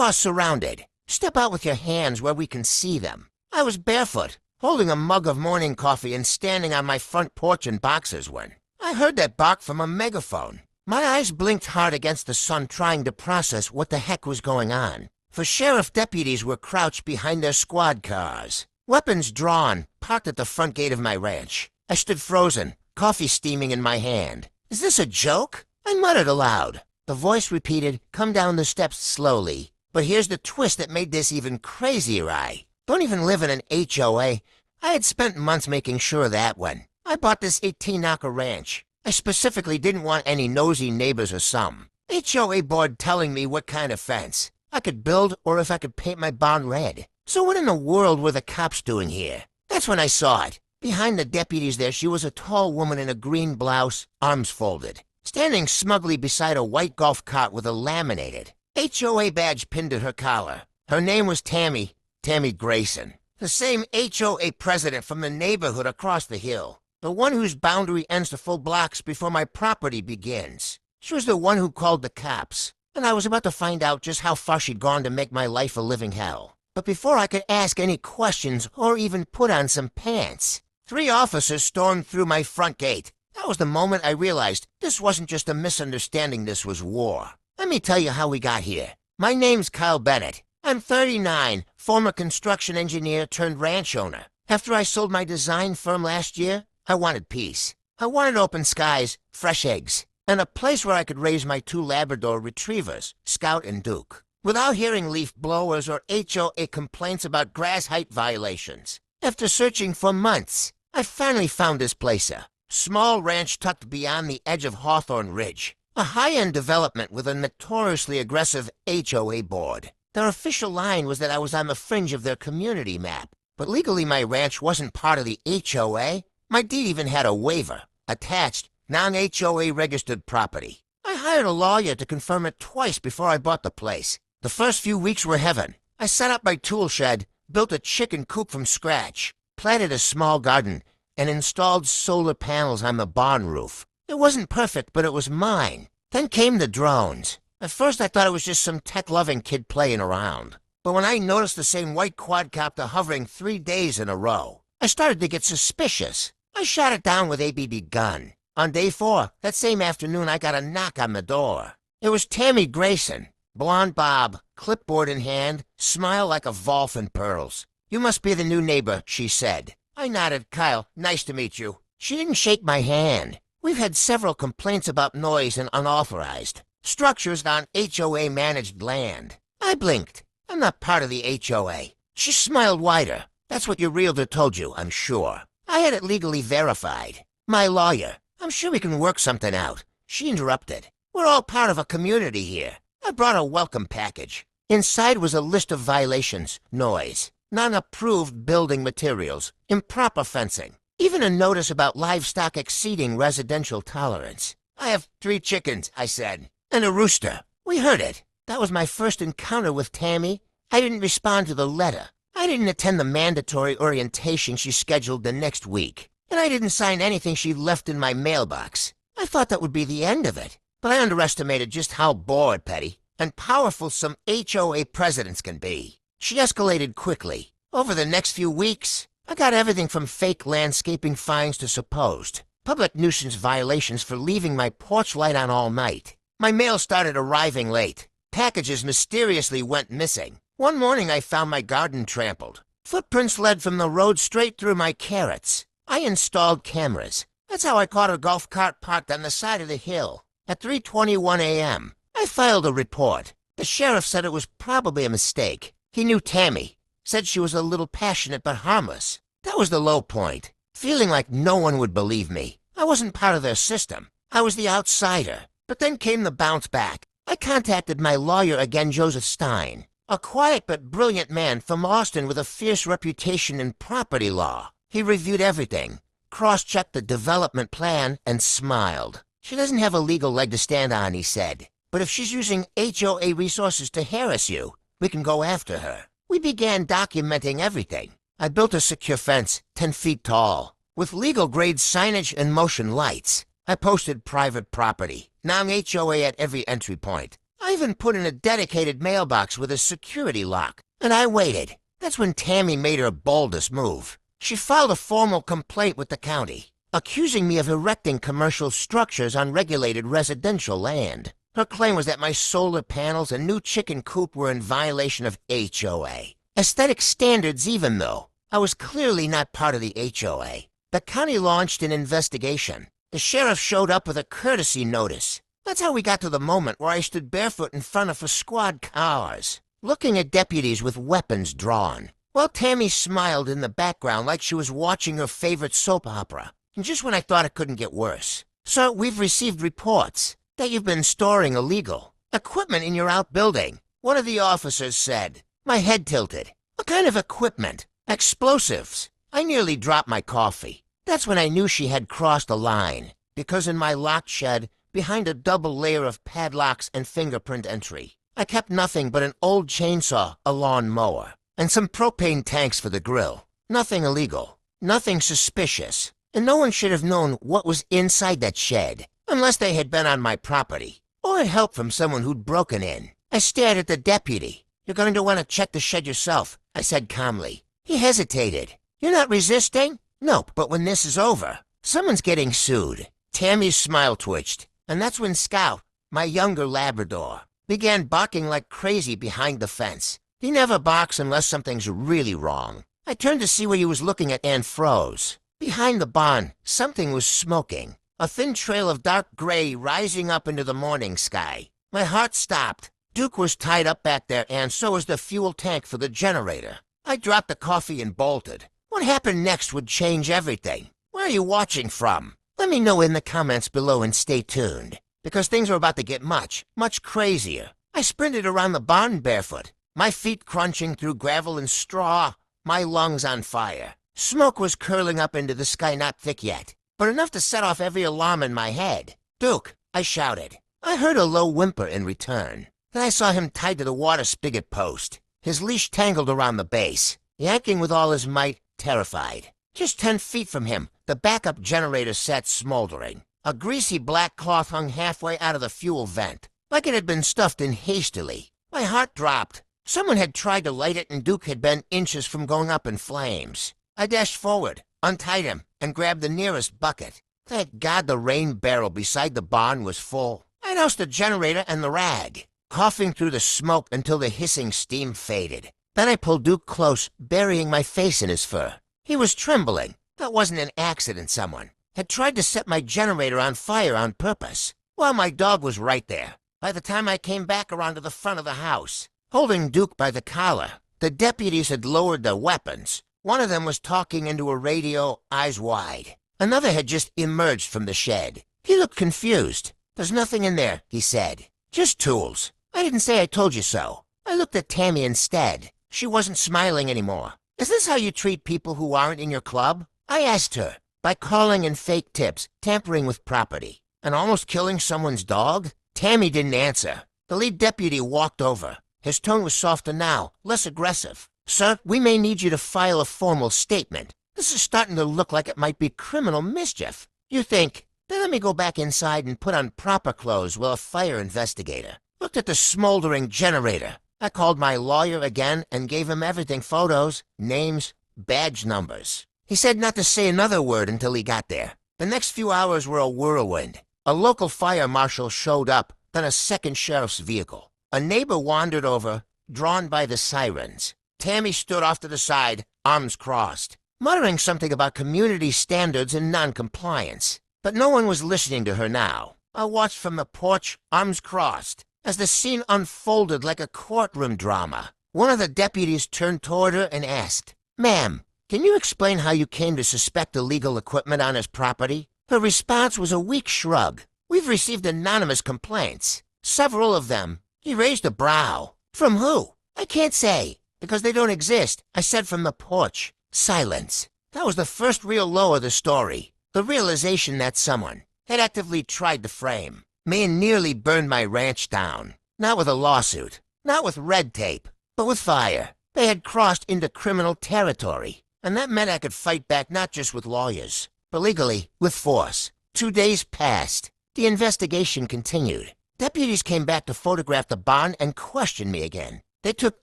You are surrounded. Step out with your hands where we can see them. I was barefoot, holding a mug of morning coffee and standing on my front porch in boxers when I heard that bark from a megaphone. My eyes blinked hard against the sun, trying to process what the heck was going on. For sheriff deputies were crouched behind their squad cars, weapons drawn, parked at the front gate of my ranch. I stood frozen, coffee steaming in my hand. Is this a joke? I muttered aloud. The voice repeated, come down the steps slowly. But here's the twist that made this even crazier. I don't even live in an HOA. I had spent months making sure of that when I bought this 18-acre ranch. I specifically didn't want any nosy neighbors or some HOA board telling me what kind of fence I could build or if I could paint my barn red. So what in the world were the cops doing here? That's when I saw it. Behind the deputies there, she was a tall woman in a green blouse, arms folded, standing smugly beside a white golf cart with a laminated HOA badge pinned to her collar. Her name was Tammy Grayson, the same HOA president from the neighborhood across the hill, the one whose boundary ends to full blocks before my property begins. She was the one who called the cops, and I was about to find out just how far she'd gone to make my life a living hell. But before I could ask any questions or even put on some pants, 3 officers stormed through my front gate. That was the moment I realized this wasn't just a misunderstanding, this was war. Let me tell you how we got here. My name's Kyle Bennett. I'm 39, former construction engineer turned ranch owner. After I sold my design firm last year, I wanted peace. I wanted open skies, fresh eggs, and a place where I could raise my 2 Labrador retrievers, Scout and Duke, without hearing leaf blowers or HOA complaints about grass height violations. After searching for months, I finally found this place, a small ranch tucked beyond the edge of Hawthorne Ridge, a high-end development with a notoriously aggressive HOA board. Their official line was that I was on the fringe of their community map, but legally my ranch wasn't part of the HOA. My deed even had a waiver, attached, non-HOA registered property. I hired a lawyer to confirm it twice before I bought the place. The first few weeks were heaven. I set up my tool shed, built a chicken coop from scratch, planted a small garden, and installed solar panels on the barn roof. It wasn't perfect, but it was mine. Then came the drones. At first I thought it was just some tech-loving kid playing around. But when I noticed the same white quadcopter hovering 3 days in a row, I started to get suspicious. I shot it down with ABB gun. On day 4, that same afternoon, I got a knock on the door. It was Tammy Grayson, blonde bob, clipboard in hand, smile like a Volf in pearls. You must be the new neighbor, she said. I nodded. Kyle, nice to meet you. She didn't shake my hand. We've had several complaints about noise and unauthorized structures on HOA-managed land. I blinked. I'm not part of the HOA. She smiled wider. That's what your realtor told you, I'm sure. I had it legally verified. My lawyer. I'm sure we can work something out. She interrupted. We're all part of a community here. I brought a welcome package. Inside was a list of violations, noise, non-approved building materials, improper fencing, even a notice about livestock exceeding residential tolerance. I have 3 chickens, I said, and a rooster. We heard it. That was my first encounter with Tammy. I didn't respond to the letter. I didn't attend the mandatory orientation she scheduled the next week. And I didn't sign anything she left in my mailbox. I thought that would be the end of it. But I underestimated just how bored, petty, and powerful some HOA presidents can be. She escalated quickly. Over the next few weeks, I got everything from fake landscaping fines to supposed public nuisance violations for leaving my porch light on all night. My mail started arriving late. Packages mysteriously went missing. One morning I found my garden trampled. Footprints led from the road straight through my carrots. I installed cameras. That's how I caught a golf cart parked on the side of the hill. At 3:21 a.m., I filed a report. The sheriff said it was probably a mistake. He knew Tammy. Said she was a little passionate but harmless. That was the low point. Feeling like no one would believe me. I wasn't part of their system. I was the outsider. But then came the bounce back. I contacted my lawyer again, Joseph Stein, a quiet but brilliant man from Austin with a fierce reputation in property law. He reviewed everything, cross-checked the development plan, and smiled. She doesn't have a legal leg to stand on, he said. But if she's using HOA resources to harass you, we can go after her. We began documenting everything. I built a secure fence, 10 feet tall, with legal-grade signage and motion lights. I posted private property, non-HOA at every entry point. I even put in a dedicated mailbox with a security lock, and I waited. That's when Tammy made her boldest move. She filed a formal complaint with the county, accusing me of erecting commercial structures on regulated residential land. Her claim was that my solar panels and new chicken coop were in violation of HOA aesthetic standards, even though I was clearly not part of the HOA. The county launched an investigation. The sheriff showed up with a courtesy notice. That's how we got to the moment where I stood barefoot in front of a squad cars, looking at deputies with weapons drawn, while Tammy smiled in the background like she was watching her favorite soap opera. And just when I thought it couldn't get worse. Sir, we've received reports that you've been storing illegal equipment in your outbuilding, one of the officers said. My head tilted. What kind of equipment? Explosives. I nearly dropped my coffee. That's when I knew she had crossed a line, because in my locked shed, behind a double layer of padlocks and fingerprint entry, I kept nothing but an old chainsaw, a lawn mower, and some propane tanks for the grill. Nothing illegal, nothing suspicious, and no one should have known what was inside that shed, unless they had been on my property, or had help from someone who'd broken in. I stared at the deputy. You're going to want to check the shed yourself, I said calmly. He hesitated. You're not resisting? Nope, but when this is over, someone's getting sued. Tammy's smile twitched, and that's when Scout, my younger Labrador, began barking like crazy behind the fence. He never barks unless something's really wrong. I turned to see where he was looking at and froze. Behind the barn, something was smoking, a thin trail of dark gray rising up into the morning sky. My heart stopped. Duke was tied up back there, and so was the fuel tank for the generator. I dropped the coffee and bolted. What happened next would change everything. Where are you watching from? Let me know in the comments below and stay tuned, because things are about to get much, much crazier. I sprinted around the barn barefoot, my feet crunching through gravel and straw, my lungs on fire. Smoke was curling up into the sky, not thick yet, but enough to set off every alarm in my head. Duke, I shouted. I heard a low whimper in return. Then I saw him tied to the water spigot post, his leash tangled around the base, yanking with all his might, terrified. Just 10 feet from him, the backup generator sat smoldering. A greasy black cloth hung halfway out of the fuel vent, like it had been stuffed in hastily. My heart dropped. Someone had tried to light it, and Duke had been inches from going up in flames. I dashed forward, untied him, and grabbed the nearest bucket. Thank God the rain barrel beside the barn was full. I doused the generator and the rag, coughing through the smoke until the hissing steam faded. Then I pulled Duke close, burying my face in his fur. He was trembling. That wasn't an accident. Someone had tried to set my generator on fire on purpose. Well, my dog was right there. By the time I came back around to the front of the house, holding Duke by the collar, the deputies had lowered their weapons. One of them was talking into a radio, eyes wide. Another had just emerged from the shed. He looked confused. There's nothing in there, he said. Just tools. I didn't say I told you so. I looked at Tammy instead. She wasn't smiling anymore. Is this how you treat people who aren't in your club? I asked her. By calling in fake tips, tampering with property, and almost killing someone's dog? Tammy didn't answer. The lead deputy walked over. His tone was softer now, less aggressive. Sir, we may need you to file a formal statement. This is starting to look like it might be criminal mischief. You think? Then let me go back inside and put on proper clothes while a fire investigator looked at the smoldering generator. I called my lawyer again and gave him everything: photos, names, badge numbers. He said not to say another word until he got there. The next few hours were a whirlwind. A local fire marshal showed up, then a second sheriff's vehicle. A neighbor wandered over, drawn by the sirens. Tammy stood off to the side, arms crossed, muttering something about community standards and non-compliance. But no one was listening to her now. I watched from the porch, arms crossed, as the scene unfolded like a courtroom drama. One of the deputies turned toward her and asked, "Ma'am, can you explain how you came to suspect illegal equipment on his property?" Her response was a weak shrug. "We've received anonymous complaints. Several of them." He raised a brow. "From who?" "I can't say, because they don't exist," I said from the porch. Silence. That was the first real low of the story. The realization that someone had actively tried to frame me and nearly burned my ranch down. Not with a lawsuit, not with red tape, but with fire. They had crossed into criminal territory, and that meant I could fight back not just with lawyers, but legally with force. 2 days passed. The investigation continued. Deputies came back to photograph the barn and question me again. They took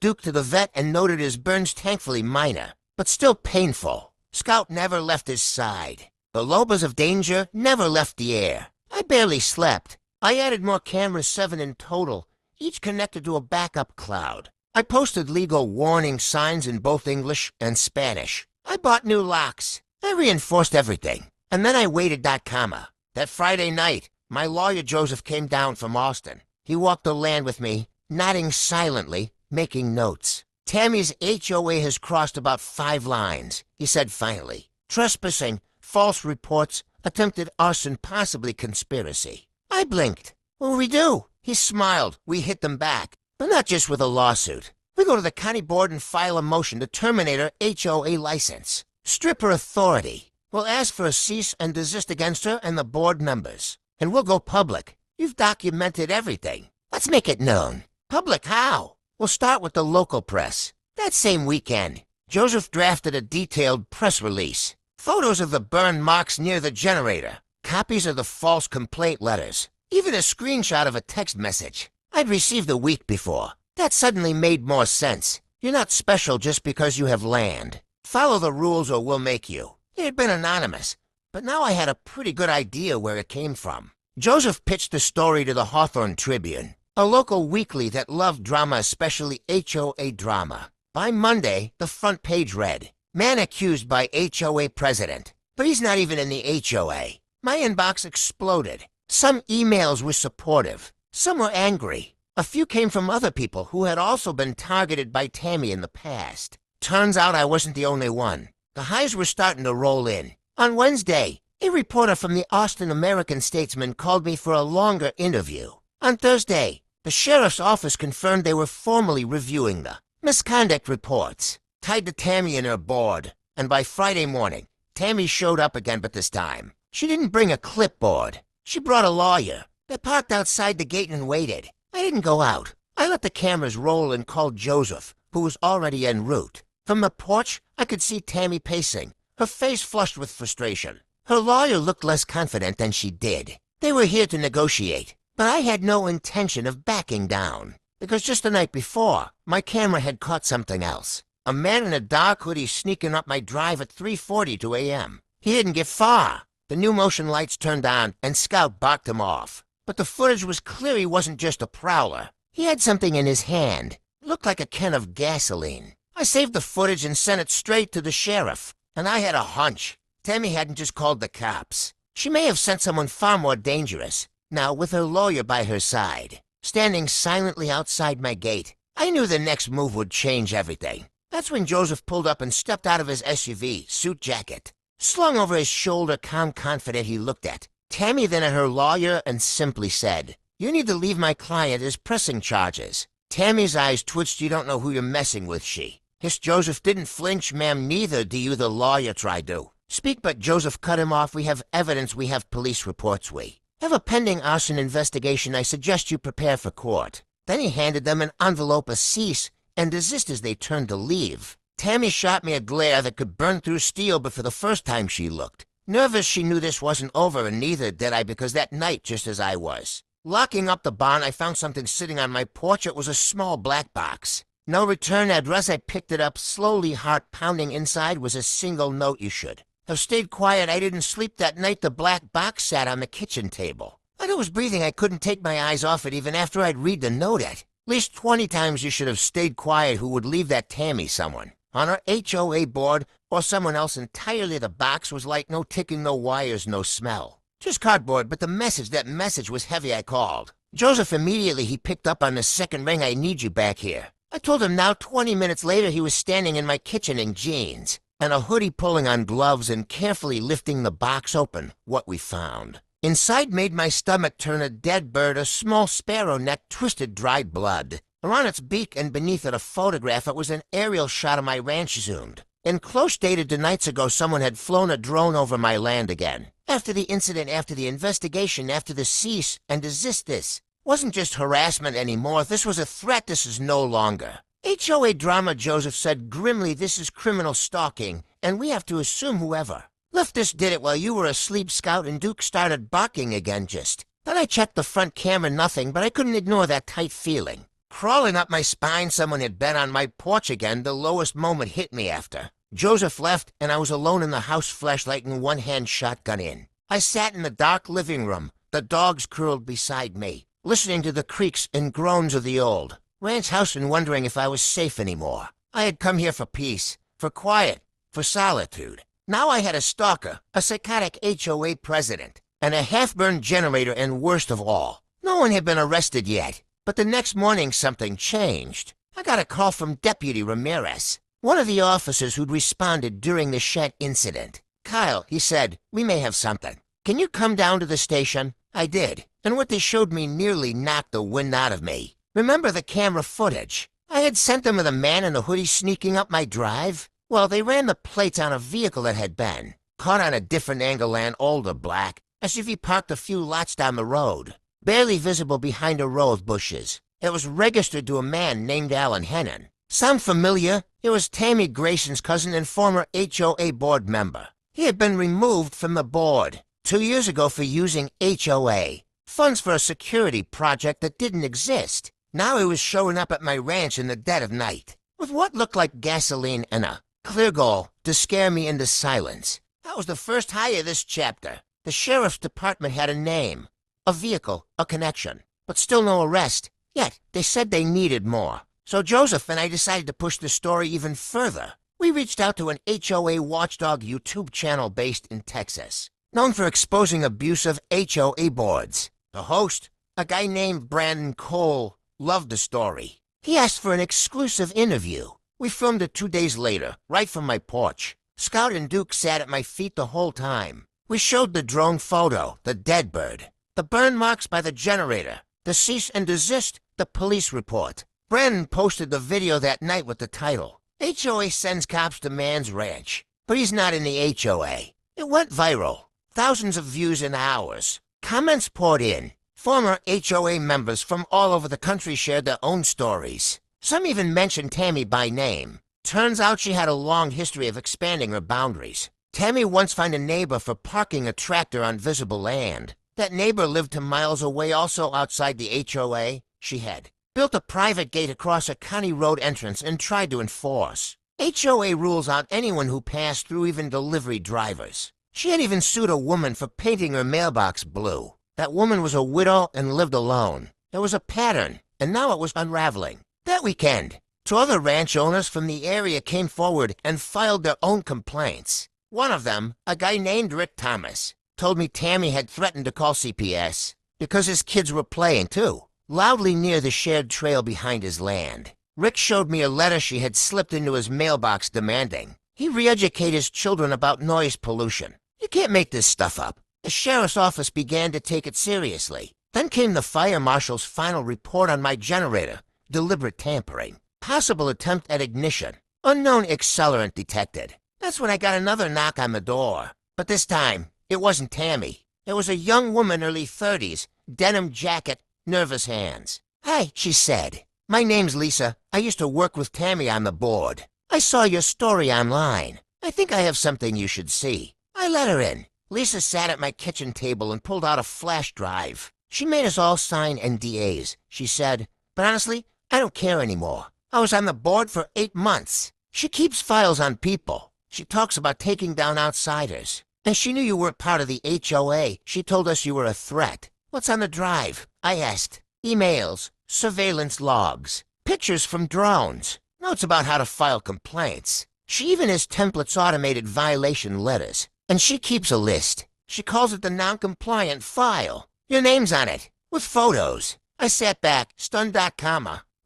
Duke to the vet and noted his burns thankfully minor, but still painful. Scout never left his side. The lobas of danger never left the air. I barely slept. I added more cameras, 7 in total, each connected to a backup cloud. I posted legal warning signs in both English and Spanish. I bought new locks. I reinforced everything. And then I waited that comma. That Friday night, my lawyer Joseph came down from Austin. He walked the land with me, nodding silently, making notes. Tammy's HOA has crossed about 5 lines, he said finally. Trespassing, false reports, attempted arson, possibly conspiracy. I blinked. What'll we do? He smiled. We hit them back. But not just with a lawsuit. We go to the county board and file a motion to terminate her HOA license. Strip her authority. We'll ask for a cease and desist against her and the board members. And we'll go public. You've documented everything. Let's make it known. Public how? We'll start with the local press. That same weekend, Joseph drafted a detailed press release. Photos of the burn marks near the generator. Copies of the false complaint letters. Even a screenshot of a text message I'd received a week before. That suddenly made more sense. You're not special just because you have land. Follow the rules or we'll make you. It had been anonymous, but now I had a pretty good idea where it came from. Joseph pitched the story to the Hawthorne Tribune, a local weekly that loved drama, especially HOA drama. By Monday, the front page read, "Man accused by HOA president." But he's not even in the HOA. My inbox exploded. Some emails were supportive. Some were angry. A few came from other people who had also been targeted by Tammy in the past. Turns out I wasn't the only one. The highs were starting to roll in. On Wednesday, a reporter from the Austin American-Statesman called me for a longer interview. On Thursday, the sheriff's office confirmed they were formally reviewing the misconduct reports tied to Tammy and her board. And by Friday morning, Tammy showed up again, but this time, she didn't bring a clipboard. She brought a lawyer. They parked outside the gate and waited. I didn't go out. I let the cameras roll and called Joseph, who was already en route. From the porch, I could see Tammy pacing, her face flushed with frustration. Her lawyer looked less confident than she did. They were here to negotiate, but I had no intention of backing down, because just the night before, my camera had caught something else. A man in a dark hoodie sneaking up my drive at 3:42 a.m. He didn't get far. The new motion lights turned on, and Scout barked him off. But the footage was clear he wasn't just a prowler. He had something in his hand. It looked like a can of gasoline. I saved the footage and sent it straight to the sheriff. And I had a hunch. Tammy hadn't just called the cops. She may have sent someone far more dangerous. Now, with her lawyer by her side, standing silently outside my gate, I knew the next move would change everything. That's when Joseph pulled up and stepped out of his SUV, suit jacket. Slung over his shoulder, calm, confident, he looked at Tammy, then at her lawyer, and simply said, "You need to leave my client as pressing charges." Tammy's eyes twitched. "You don't know who you're messing with," she hissed. Joseph didn't flinch. "Ma'am, neither do you," the lawyer tried to speak, but Joseph cut him off. "We have evidence. We have police reports. We have a pending arson investigation. I suggest you prepare for court." Then he handed them an envelope, a cease and desist as they turned to leave. Tammy shot me a glare that could burn through steel, but for the first time she looked nervous. She knew this wasn't over, and neither did I, because that night, just as I was locking up the barn, I found something sitting on my porch. It was a small black box. No return address. I picked it up, slowly, heart pounding. Inside was a single note: "You should have stayed quiet. I didn't sleep that night." The black box sat on the kitchen table. Like I was breathing. I couldn't take my eyes off it even after I'd read the note at least 20 times. "You should have stayed quiet." Who would leave that Tammy? Someone on her HOA board or someone else entirely. The box was like no ticking, no wires, no smell. Just cardboard, but that message was heavy. I called Joseph immediately. He picked up on the second ring. "I need you back here." I told him now. 20 minutes later, he was standing in my kitchen in jeans and a hoodie, pulling on gloves and carefully lifting the box open. What we found inside made my stomach turn. A dead bird, a small sparrow neck, twisted, dried blood around its beak, and beneath it a photograph. It was an aerial shot of my ranch, zoomed in close, dated to nights ago. Someone had flown a drone over my land again. After the incident, after the investigation, after the cease and desist. This wasn't just harassment anymore. This was a threat. This is no longer HOA drama, Joseph said grimly. "This is criminal stalking, and we have to assume whoever left this did it while you were asleep." Scout and Duke started barking again. Just Then I checked the front camera, nothing, but I couldn't ignore that tight feeling. Crawling up my spine, someone had been on my porch again. The lowest moment hit me after. Joseph left, and I was alone in the house, flashlight in one hand, shotgun in. I sat in the dark living room, the dogs curled beside me, listening to the creaks and groans of the old ranch house and wondering if I was safe anymore. I had come here for peace, for quiet, for solitude. Now I had a stalker, a psychotic HOA president, and a half-burned generator, and worst of all, no one had been arrested yet. But the next morning something changed. I got a call from Deputy Ramirez, one of the officers who'd responded during the Shed incident. "Kyle," he said, "we may have something. Can you come down to the station?" I did, and what they showed me nearly knocked the wind out of me. Remember the camera footage? I had sent them with a man in a hoodie sneaking up my drive. Well, they ran the plates on a vehicle that had been caught on a different angle, and older black, as if he parked a few lots down the road, barely visible behind a row of bushes. It was registered to a man named Alan Hennon. Sound familiar? It was Tammy Grayson's cousin and former HOA board member. He had been removed from the board 2 years ago for using HOA funds for a security project that didn't exist. Now he was showing up at my ranch in the dead of night, with what looked like gasoline and a clear goal to scare me into silence. That was the first high of this chapter. The sheriff's department had a name, a vehicle, a connection, but still no arrest. Yet they said they needed more. So Joseph and I decided to push the story even further. We reached out to an HOA watchdog YouTube channel based in Texas, known for exposing abuse of HOA boards. The host, a guy named Brandon Cole, loved the story. He asked for an exclusive interview. We filmed it 2 days later, right from my porch. Scout and Duke sat at my feet the whole time. We showed the drone photo, the dead bird, the burn marks by the generator, the cease and desist, the police report. Brandon posted the video that night with the title, "HOA sends cops to man's ranch, but he's not in the HOA." It went viral. Thousands of views in hours. Comments poured in. Former HOA members from all over the country shared their own stories. Some even mentioned Tammy by name. Turns out she had a long history of expanding her boundaries. Tammy once fined a neighbor for parking a tractor on visible land. That neighbor lived 2 miles away, also outside the HOA. She had built a private gate across a county road entrance and tried to enforce. HOA rules out anyone who passed through, even delivery drivers. She had even sued a woman for painting her mailbox blue. That woman was a widow and lived alone. There was a pattern, and now it was unraveling. That weekend, 2 other ranch owners from the area came forward and filed their own complaints. One of them, a guy named Rick Thomas, told me Tammy had threatened to call CPS because his kids were playing, too, loudly near the shared trail behind his land. Rick showed me a letter she had slipped into his mailbox demanding he re-educate his children about noise pollution. You can't make this stuff up. The sheriff's office began to take it seriously. Then came the fire marshal's final report on my generator. Deliberate tampering. Possible attempt at ignition. Unknown accelerant detected. That's when I got another knock on the door. But this time, it wasn't Tammy. It was a young woman, early 30s, denim jacket, nervous hands. "Hi," she said. "My name's Lisa. I used to work with Tammy on the board. I saw your story online. I think I have something you should see." I let her in. Lisa sat at my kitchen table and pulled out a flash drive. She made us all sign NDAs, she said. "But honestly, I don't care anymore. I was on the board for 8 months. She keeps files on people. She talks about taking down outsiders. And she knew you weren't part of the HOA. She told us you were a threat." "What's on the drive?" I asked. "Emails, surveillance logs, pictures from drones, notes about how to file complaints. She even has templates, automated violation letters. And she keeps a list. She calls it the non-compliant file. Your name's on it, with photos." I sat back, stunned.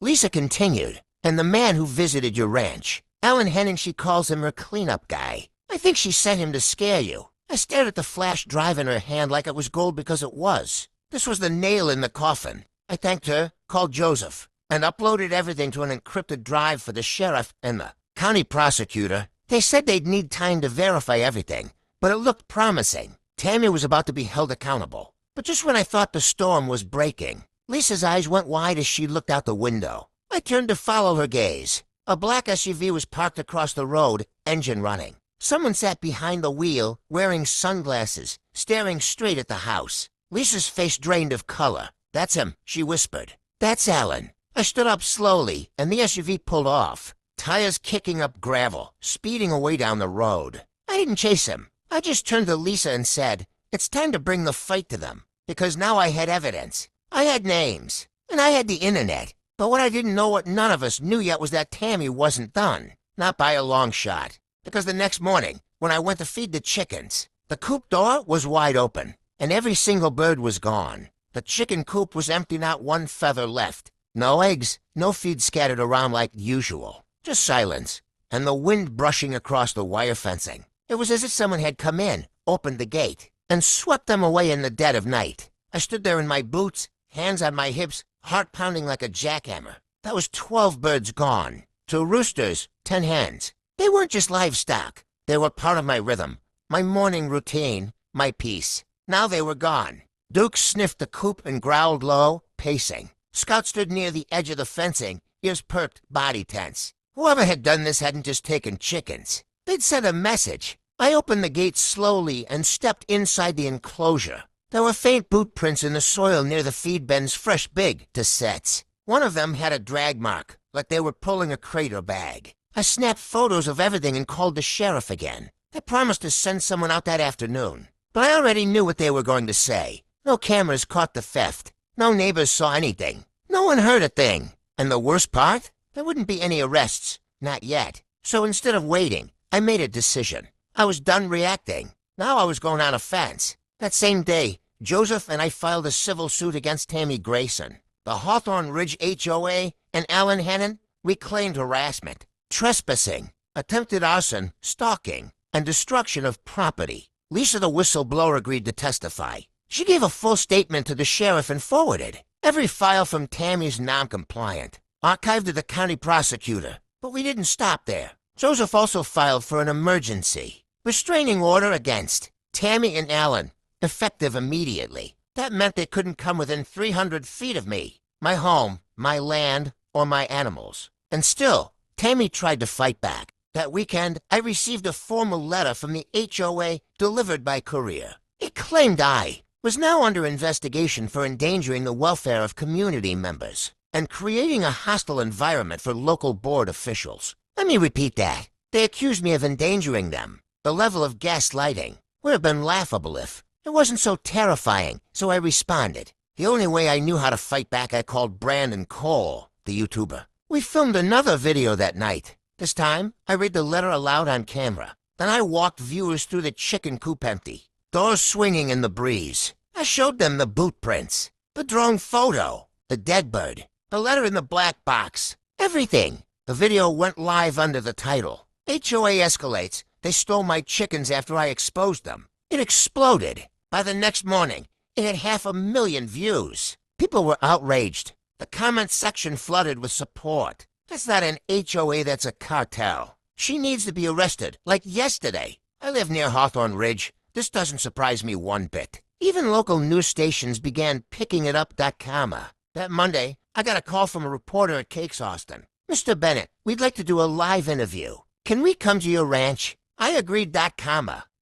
Lisa continued. "And the man who visited your ranch, Alan Henning, she calls him her cleanup guy. I think she sent him to scare you." I stared at the flash drive in her hand like it was gold, because it was. This was the nail in the coffin. I thanked her, called Joseph, and uploaded everything to an encrypted drive for the sheriff and the county prosecutor. They said they'd need time to verify everything, but it looked promising. Tammy was about to be held accountable. But just when I thought the storm was breaking, Lisa's eyes went wide as she looked out the window. I turned to follow her gaze. A black SUV was parked across the road, engine running. Someone sat behind the wheel, wearing sunglasses, staring straight at the house. Lisa's face drained of color. "That's him," she whispered. "That's Alan." I stood up slowly, and the SUV pulled off, tires kicking up gravel, speeding away down the road. I didn't chase him. I just turned to Lisa and said, "It's time to bring the fight to them," because now I had evidence. I had names, and I had the internet. But what I didn't know, what none of us knew yet, was that Tammy wasn't done. Not by a long shot. Because the next morning, when I went to feed the chickens, the coop door was wide open, and every single bird was gone. The chicken coop was empty, not one feather left. No eggs, no feed scattered around like usual. Just silence, and the wind brushing across the wire fencing. It was as if someone had come in, opened the gate, and swept them away in the dead of night. I stood there in my boots, hands on my hips, heart pounding like a jackhammer. That was 12 birds gone. 2 roosters, 10 hens. They weren't just livestock. They were part of my rhythm, my morning routine, my peace. Now they were gone. Duke sniffed the coop and growled low, pacing. Scout stood near the edge of the fencing, ears perked, body tense. Whoever had done this hadn't just taken chickens. They'd sent a message. I opened the gate slowly and stepped inside the enclosure. There were faint boot prints in the soil near the feed bins, fresh big to sets. One of them had a drag mark, like they were pulling a crate or bag. I snapped photos of everything and called the sheriff again. They promised to send someone out that afternoon. But I already knew what they were going to say. No cameras caught the theft. No neighbors saw anything. No one heard a thing. And the worst part? There wouldn't be any arrests. Not yet. So instead of waiting, I made a decision. I was done reacting. Now I was going on a fence. That same day, Joseph and I filed a civil suit against Tammy Grayson. The Hawthorne Ridge HOA and Alan Hennon reclaimed harassment, trespassing, attempted arson, stalking, and destruction of property. Lisa the whistleblower agreed to testify. She gave a full statement to the sheriff and forwarded. Every file from Tammy's non-compliant. Archived to the county prosecutor. But we didn't stop there. Joseph also filed for an emergency. Restraining order against Tammy and Alan, effective immediately. That meant they couldn't come within 300 feet of me, my home, my land, or my animals. And still, Tammy tried to fight back. That weekend, I received a formal letter from the HOA delivered by courier. It claimed I was now under investigation for endangering the welfare of community members and creating a hostile environment for local board officials. Let me repeat that. They accused me of endangering them. The level of gaslighting would have been laughable if it wasn't so terrifying, so I responded. The only way I knew how to fight back, I called Brandon Cole, the YouTuber. We filmed another video that night. This time, I read the letter aloud on camera. Then I walked viewers through the chicken coop empty, doors swinging in the breeze. I showed them the boot prints, the drone photo, the dead bird, the letter in the black box, everything. The video went live under the title, HOA Escalates. They stole my chickens after I exposed them. It exploded. By the next morning, it had 500,000 views. People were outraged. The comment section flooded with support. That's not an HOA, that's a cartel. She needs to be arrested, like yesterday. I live near Hawthorne Ridge. This doesn't surprise me one bit. Even local news stations began picking it up. That Monday, I got a call from a reporter at Cakes Austin. "Mr. Bennett, we'd like to do a live interview. Can we come to your ranch?" I agreed.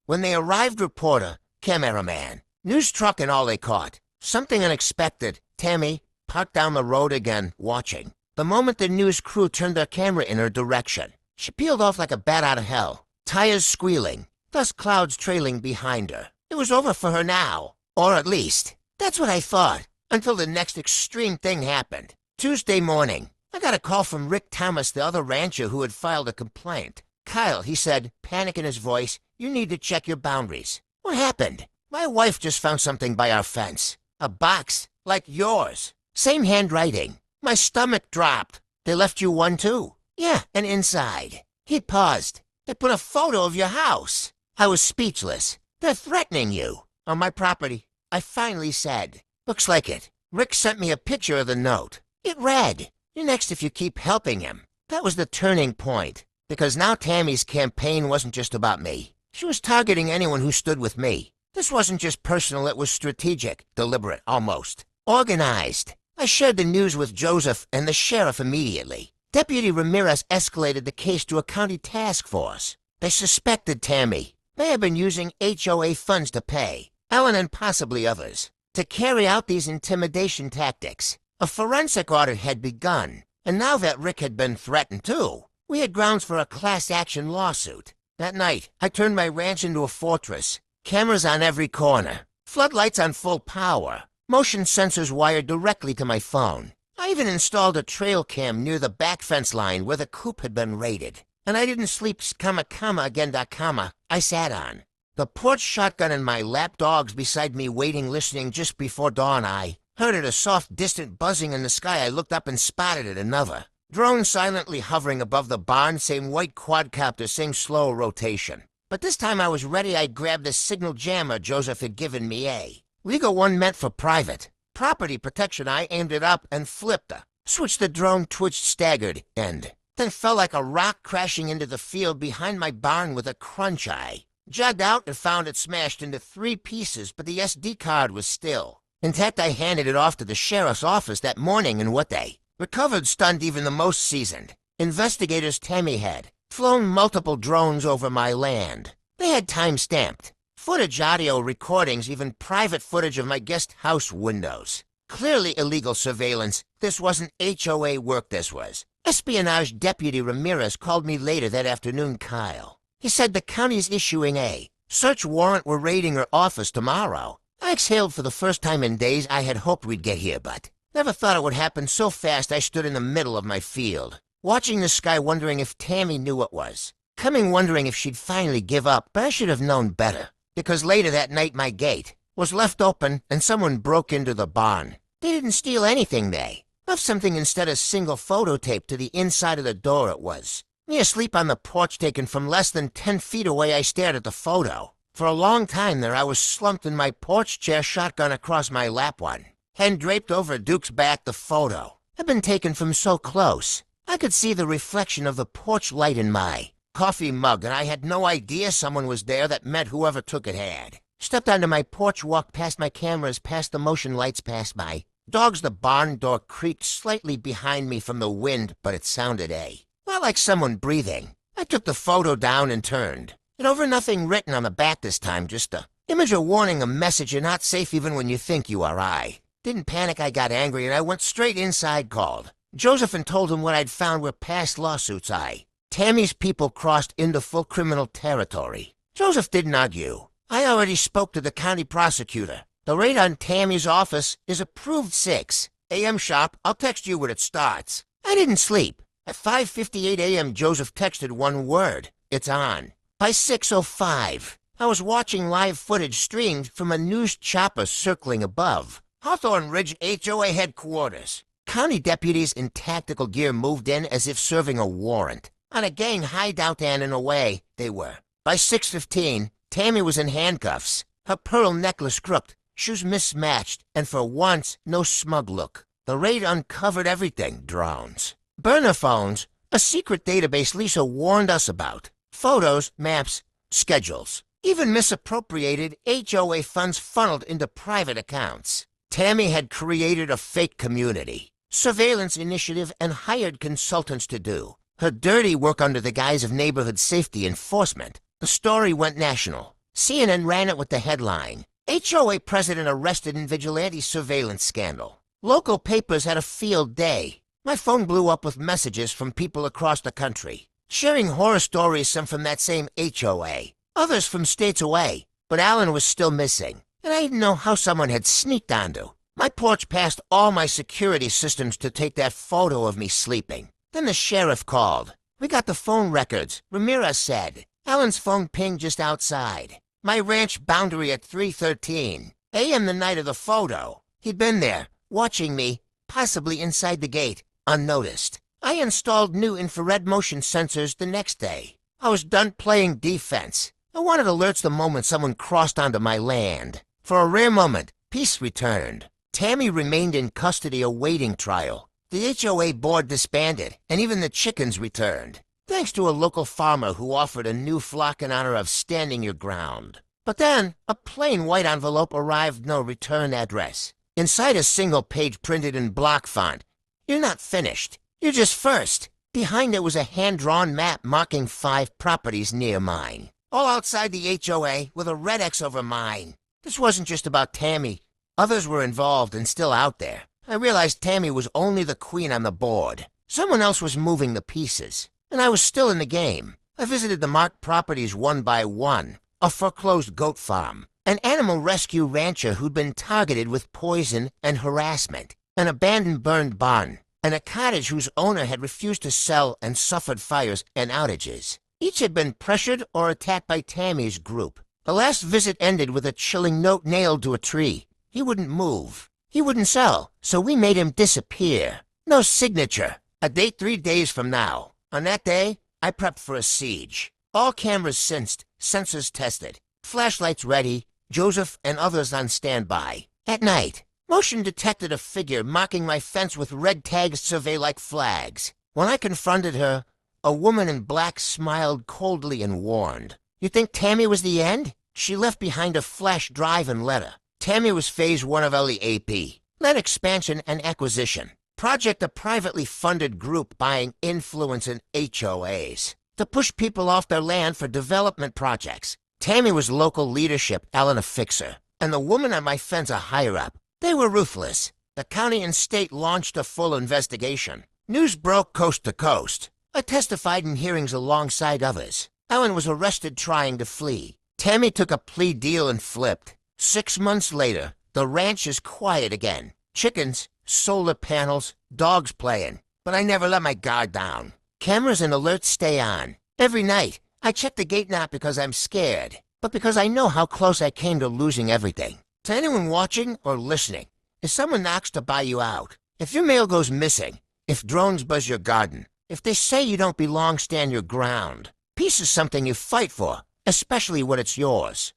When they arrived, reporter, cameraman, news truck and all they caught. Something unexpected. Tammy parked down the road again, watching. The moment the news crew turned their camera in her direction, she peeled off like a bat out of hell, tires squealing, dust clouds trailing behind her. It was over for her now. Or at least, that's what I thought, until the next extreme thing happened. Tuesday morning, I got a call from Rick Thomas, the other rancher who had filed a complaint. "Kyle," he said, panic in his voice, "you need to check your boundaries." "What happened?" "My wife just found something by our fence. A box, like yours. Same handwriting." My stomach dropped. "They left you one too?" "Yeah, and inside." He paused. "They put a photo of your house." I was speechless. "They're threatening you." "On my property." I finally said. "Looks like it." Rick sent me a picture of the note. It read, "You're next if you keep helping him." That was the turning point. Because now Tammy's campaign wasn't just about me. She was targeting anyone who stood with me. This wasn't just personal, it was strategic, deliberate, almost. Organized. I shared the news with Joseph and the sheriff immediately. Deputy Ramirez escalated the case to a county task force. They suspected Tammy may have been using HOA funds to pay. Ellen and possibly others. To carry out these intimidation tactics, a forensic audit had begun, and now that Rick had been threatened too, we had grounds for a class-action lawsuit. That night, I turned my ranch into a fortress. Cameras on every corner, floodlights on full power, motion sensors wired directly to my phone. I even installed a trail cam near the back fence line where the coop had been raided. And I didn't sleep again I sat on. The porch shotgun in my lap, dogs beside me waiting, listening. Just before dawn, I heard a soft, distant buzzing in the sky. I looked up and spotted it, another drone silently hovering above the barn, same white quadcopter, same slow rotation. But this time I was ready. I grabbed the signal jammer Joseph had given me. A legal one meant for private property protection. I aimed it up and flipped her. Switched the drone, twitched, staggered, and then fell like a rock, crashing into the field behind my barn with a crunch. I jogged out and found it smashed into 3 pieces, but the SD card was still intact. I handed it off to the sheriff's office that morning, and what they recovered stunned even the most seasoned. Investigators Tammy had flown multiple drones over my land. They had time-stamped footage, audio recordings, even private footage of my guest house windows. Clearly illegal surveillance. This wasn't HOA work, this was espionage. Deputy Ramirez called me later that afternoon. Kyle. He said the county's issuing a search warrant. We're raiding her office tomorrow. I exhaled for the first time in days. I had hoped we'd get here, but never thought it would happen so fast. I stood in the middle of my field, watching the sky, wondering if Tammy knew what was coming, wondering if she'd finally give up. But I should have known better, because later that night my gate was left open and someone broke into the barn. They didn't steal anything. They left something instead. A single photo tape to the inside of the door. It was me asleep on the porch, taken from less than 10 feet away. I stared at the photo. For a long time there I was slumped in my porch chair, shotgun across my lap, one hand draped over Duke's back. The photo had been taken from so close I could see the reflection of the porch light in my coffee mug, and I had no idea someone was there. That meant whoever took it had stepped onto my porch, walked past my cameras, past the motion lights, past my dogs. The barn door creaked slightly behind me from the wind, but it sounded not like someone breathing. I took the photo down and turned it over. Nothing written on the back this time, just a image, a warning, a message. You're not safe even when you think you are. I didn't panic. I got angry, and I went straight inside, called Joseph, and told him what I'd found were past lawsuits. Tammy's people crossed into full criminal territory. Joseph didn't argue. I already spoke to the county prosecutor. The raid on Tammy's office is approved 6 a.m. sharp. I'll text you when it starts. I didn't sleep. At 5:58 a.m. Joseph texted one word: it's on. By 6:05, I was watching live footage streamed from a news chopper circling above Hawthorne Ridge HOA headquarters. County deputies in tactical gear moved in as if serving a warrant on a gang hideout, and in a way, they were. By 6:15, Tammy was in handcuffs, her pearl necklace crooked, shoes mismatched, and for once, no smug look. The raid uncovered everything: drones, burner phones, a secret database Lisa warned us about, photos, maps, schedules, even misappropriated HOA funds funneled into private accounts. Tammy had created a fake community surveillance initiative and hired consultants to do her dirty work under the guise of neighborhood safety enforcement. The story went national. CNN ran it with the headline, HOA president arrested in vigilante surveillance scandal. Local papers had a field day. My phone blew up with messages from people across the country, sharing horror stories, some from that same HOA, others from states away. But Alan was still missing, and I didn't know how someone had sneaked onto my porch past all my security systems to take that photo of me sleeping. Then the sheriff called. We got the phone records, Ramirez said. Alan's phone pinged just outside my ranch boundary at 3:13 a.m. the night of the photo. He'd been there, watching me, possibly inside the gate, unnoticed. I installed new infrared motion sensors the next day. I was done playing defense. I wanted alerts the moment someone crossed onto my land. For a rare moment, peace returned. Tammy remained in custody awaiting trial. The HOA board disbanded, and even the chickens returned, thanks to a local farmer who offered a new flock in honor of standing your ground. But then, a plain white envelope arrived, no return address. Inside, a single page printed in block font. You're not finished. You're just first. Behind it was a hand-drawn map marking 5 properties near mine, all outside the HOA with a red X over mine. This wasn't just about Tammy. Others were involved and still out there. I realized Tammy was only the queen on the board. Someone else was moving the pieces, and I was still in the game. I visited the marked properties one by one, a foreclosed goat farm, an animal rescue rancher who'd been targeted with poison and harassment, an abandoned burned barn, and a cottage whose owner had refused to sell and suffered fires and outages. Each had been pressured or attacked by Tammy's group. The last visit ended with a chilling note nailed to a tree. He wouldn't move. He wouldn't sell, so we made him disappear. No signature. A date 3 days from now. On that day, I prepped for a siege. All cameras sensed, sensors tested, flashlights ready, Joseph and others on standby. At night, motion detected a figure marking my fence with red tags survey-like flags. When I confronted her, a woman in black smiled coldly and warned. You think Tammy was the end? She left behind a flash drive and letter. Tammy was phase 1 of LEAP, land expansion and acquisition. Project a privately funded group buying influence in HOAs to push people off their land for development projects. Tammy was local leadership, Ellen a fixer, and the woman on my fence a higher-up. They were ruthless. The county and state launched a full investigation. News broke coast to coast. I testified in hearings alongside others. Ellen was arrested trying to flee. Tammy took a plea deal and flipped. 6 months later, the ranch is quiet again. Chickens, solar panels, dogs playing. But I never let my guard down. Cameras and alerts stay on. Every night, I check the gate not because I'm scared, but because I know how close I came to losing everything. To anyone watching or listening, if someone knocks to buy you out, if your mail goes missing, if drones buzz your garden, if they say you don't belong, stand your ground. Peace is something you fight for, especially when it's yours.